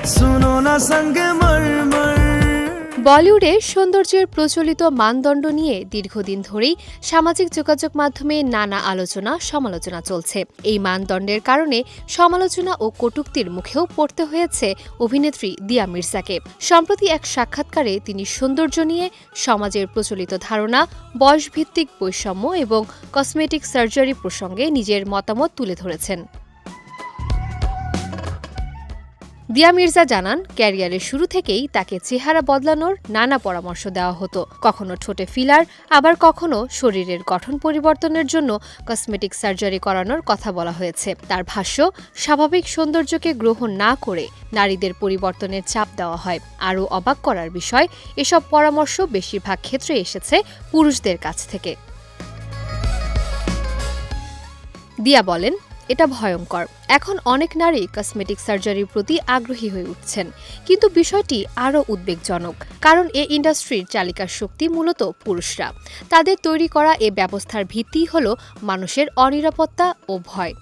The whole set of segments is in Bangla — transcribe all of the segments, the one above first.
सुनो ना संगमरमर। বলিউডে সৌন্দর্যের প্রচলিত মানদণ্ড নিয়ে দীর্ঘদিন ধরেই সামাজিক যোগাযোগ মাধ্যমে নানা আলোচনা সমালোচনা চলছে। এই মানদণ্ডের কারণে সমালোচনা ও কটূক্তির মুখেও পড়তে হয়েছে অভিনেত্রী দিয়া মির্জাকে। সম্প্রতি এক সাক্ষাৎকারে তিনি সৌন্দর্য নিয়ে সমাজের প্রচলিত ধারণা, বয়সভিত্তিক বৈষম্য এবং কসমেটিক সার্জারি প্রসঙ্গে নিজের মতামত তুলে ধরেছেন। দিয়া মির্জা জানান, ক্যারিয়ারের শুরু থেকেই তাকে চেহারা বদলানোর নানা পরামর্শ দেওয়া হতো। কখনো ঠোঁটে ফিলার, আবার কখনো শরীরের গঠন পরিবর্তনের জন্য কসমেটিক সার্জারি করানোর কথা বলা হয়েছে। তার ভাষ্য, স্বাভাবিক সৌন্দর্যকে গ্রহণ না করে নারীদের পরিবর্তনের চাপ দেওয়া হয়। আরও অবাক করার বিষয়, এসব পরামর্শ বেশিরভাগ ক্ষেত্রে এসেছে পুরুষদের কাছ থেকে। দিয়া বলেন, এটা ভয়ঙ্কর। এখন অনেক নারী কসমেটিক সার্জারির প্রতি আগ্রহী হয়ে উঠছেন, কিন্তু বিষয়টি আরও উদ্বেগজনক, কারণ এ ইন্ডাস্ট্রির চালিকার শক্তি মূলত পুরুষরা। তাদের তৈরি করা এ ব্যবস্থার ভিত্তিই হল মানুষের অনিরাপত্তা ও ভয়।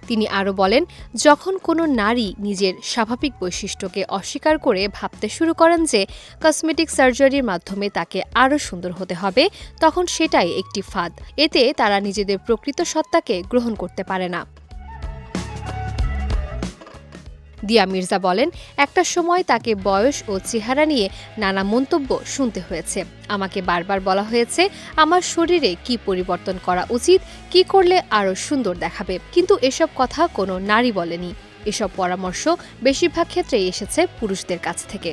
তিনি আরও বলেন, যখন কোনো নারী নিজের স্বাভাবিক বৈশিষ্ট্যকে অস্বীকার করে ভাবতে শুরু করেন যে কসমেটিক সার্জারির মাধ্যমে তাকে আরও সুন্দর হতে হবে, তখন সেটাই একটি ফাঁদ। এতে তারা নিজেদের প্রকৃত সত্তাকে গ্রহণ করতে পারে না। দিয়া মির্জা বলেন, একটা সময় তাকে বয়স ও চেহারা নিয়ে নানা মন্তব্য শুনতে হয়েছে। আমাকে বারবার বলা হয়েছে আমার শরীরে কি পরিবর্তন করা উচিত, কি করলে আরও সুন্দর দেখাবে, কিন্তু এসব কথা কোনো নারী বলেনি। এসব পরামর্শ বেশিরভাগ ক্ষেত্রেই এসেছে পুরুষদের কাছ থেকে।